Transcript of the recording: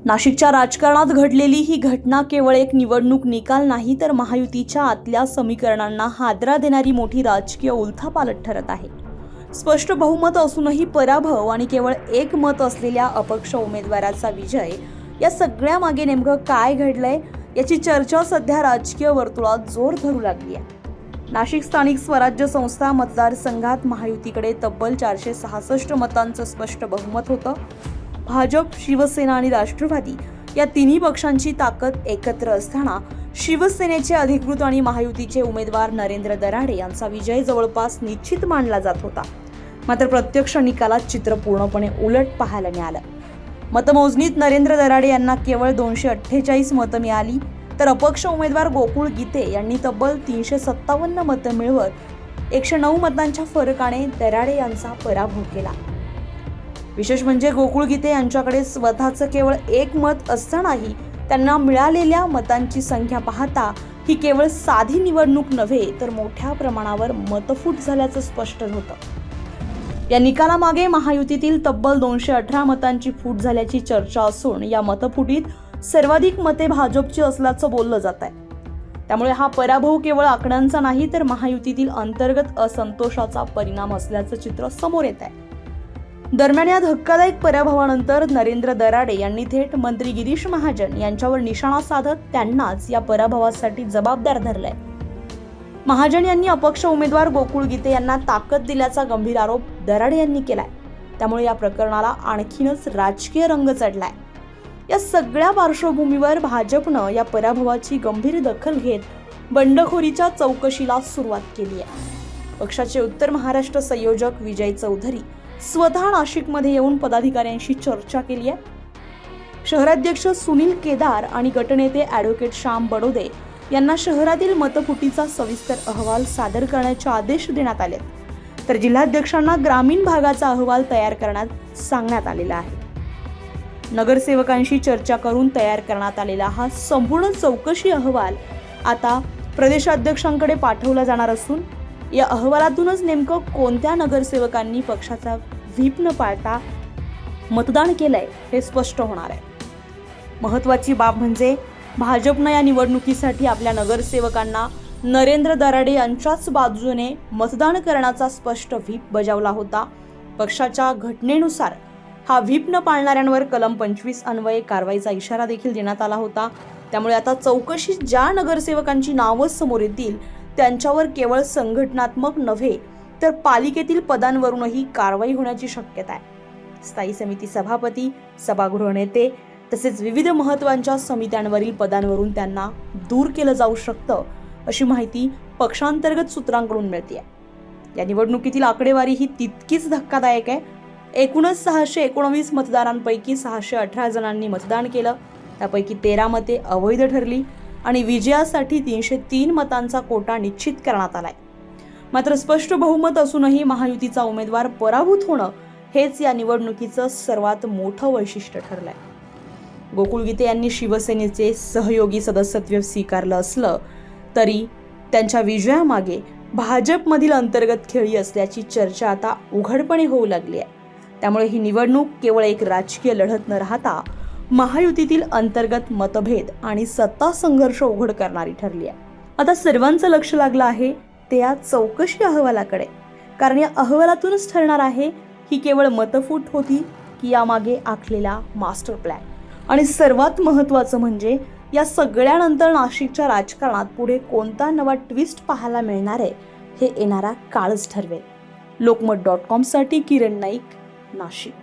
नाशिकच्या राजकारणात घडलेली ही घटना केवळ एक निवडणूक निकाल नाही, तर महायुतीच्या आतल्या समीकरणांना हादरा देणारी मोठी राजकीय उलथापालट ठरत आहे. स्पष्ट बहुमत असूनही पराभव आणि केवळ एक मत असलेल्या अपक्ष उमेदवाराचा विजय, या सगळ्या मागे नेमकं काय घडलंय याची चर्चा सध्या राजकीय वर्तुळात जोर धरू लागली आहे. नाशिक स्थानिक स्वराज्य संस्था मतदारसंघात महायुतीकडे तब्बल 466 मतांचं स्पष्ट बहुमत होतं. भाजप, शिवसेना आणि राष्ट्रवादी या तिन्ही पक्षांची ताकद एकत्र असताना शिवसेनेचे अधिकृत आणि महायुतीचे उमेदवार नरेंद्र दराडे यांचा विजय जवळपास निश्चित मानला जात होता. मात्र प्रत्यक्ष निकालात चित्र पूर्णपणे उलट पाहायला मिळालं. मतमोजणीत नरेंद्र दराडे यांना केवळ 248 मतं मिळाली, तर अपक्ष उमेदवार गोकुळ गीते यांनी तब्बल 357 मतं मिळवत 109 मतांच्या फरकाने दराडे यांचा पराभव केला. विशेष म्हणजे गोकुळ गीते यांच्याकडे स्वतःचं केवळ एक मत असतानाही त्यांना मिळालेल्या मतांची संख्या पाहता ही केवळ साधी निवडणूक नव्हे, तर मोठ्या प्रमाणावर मतफूट झाल्याचं स्पष्ट होतं. या निकालामागे महायुतीतील तब्बल 218 मतांची फूट झाल्याची चर्चा असून या मतफुटीत सर्वाधिक मते भाजपची असल्याचं बोललं जात आहे. त्यामुळे हा पराभव केवळ आकड्यांचा नाही, तर महायुतीतील अंतर्गत असंतोषाचा परिणाम असल्याचं चित्र समोर येत आहे. दरम्यान या धक्कादायक पराभवानंतर नरेंद्र दराडे यांनी थेट मंत्री गिरीश महाजन यांच्यावर निशाणा साधत त्यांनाच या पराभवासाठी जबाबदार धरलाय. महाजन यांनी अपक्ष उमेदवार गोकुळ गीते यांना ताकद दिल्याचा गंभीर आरोप दराडे यांनी केलाय. त्यामुळे या प्रकरणाला आणखीनच राजकीय रंग चढलाय. या सगळ्या पार्श्वभूमीवर भाजपनं या पराभवाची गंभीर दखल घेत बंडखोरीच्या चौकशीला सुरुवात केली आहे. पक्षाचे उत्तर महाराष्ट्र संयोजक विजय चौधरी स्वतः नाशिकमध्ये येऊन पदाधिकाऱ्यांशी चर्चा केली आहे. शहराध्यक्ष सुनील केदार आणि गटनेते ॲडव्होकेट श्याम बडोदे यांना शहरातील मतफुटीचा सविस्तर अहवाल सादर करण्याचे आदेश देण्यात आले, तर जिल्हाध्यक्षांना ग्रामीण भागाचा अहवाल तयार करण्यात सांगण्यात आलेला आहे. नगरसेवकांशी चर्चा करून तयार करण्यात आलेला हा संपूर्ण चौकशी अहवाल आता प्रदेशाध्यक्षांकडे पाठवला जाणार असून या अहवालातूनच नेमकं कोणत्या नगरसेवकांनी पक्षाचा व्हीप न पाळता मतदान केलंय हे स्पष्ट होणार आहे. महत्त्वाची बाब म्हणजे भाजपनं या निवडणुकीसाठी आपल्या नगरसेवकांना नरेंद्र दराडे यांच्याच बाजूने मतदान करण्याचा स्पष्ट व्हीप बजावला होता. पक्षाच्या घटनेनुसार हा व्हीप न पाळणाऱ्यांवर कलम 25 अन्वये कारवाईचा इशारा देखील देण्यात आला होता. त्यामुळे आता चौकशीत ज्या नगरसेवकांची नावं समोर येतील त्यांच्यावर केवळ संघटनात्मक नव्हे, तर पालिकेतील पदांवरूनही कारवाई होण्याची शक्यता आहे. स्थायी समिती सभापती, सभागृह नेते तसेच विविध महत्त्वाच्या समित्यांवरील पदांवरून त्यांना दूर केलं जाऊ शकतं, अशी माहिती पक्षांतर्गत सूत्रांकडून मिळते. या निवडणुकीतील आकडेवारी ही तितकीच धक्कादायक आहे. एकूणच 619 मतदारांपैकी 618 जणांनी मतदान केलं. त्यापैकी 13 मते अवैध ठरली आणि विजयासाठी 303 मतांचा कोटा निश्चित करण्यात आलाय. मात्र स्पष्ट बहुमत असूनही महायुतीचा उमेदवार पराभूत होणं हेच या निवडणुकीचं सर्वात मोठं वैशिष्ट्य ठरलंय. गोकुळ गीते यांनी शिवसेनेचे सहयोगी सदस्यत्व स्वीकारलं असलं तरी त्यांच्या विजयामागे भाजपमधील अंतर्गत खेळी असल्याची चर्चा आता उघडपणे होऊ लागली आहे. त्यामुळे ही निवडणूक केवळ एक राजकीय लढत न राहता महायुतीतील अंतर्गत मतभेद आणि सत्ता संघर्ष उघड करणारी ठरली आहे. आता सर्वांचं लक्ष लागलं आहे ते या चौकशी अहवालाकडे, कारण या अहवालातूनच ठरणार आहे ही केवळ मतफूट होती की यामागे आखलेला मास्टर प्लॅन. आणि सर्वात महत्त्वाचं म्हणजे या सगळ्यानंतर नाशिकच्या राजकारणात पुढे कोणता नवा ट्विस्ट पाहायला मिळणार आहे हे येणारा काळच ठरवेल. लोकमत.com साठी किरण नाईक, नाशिक.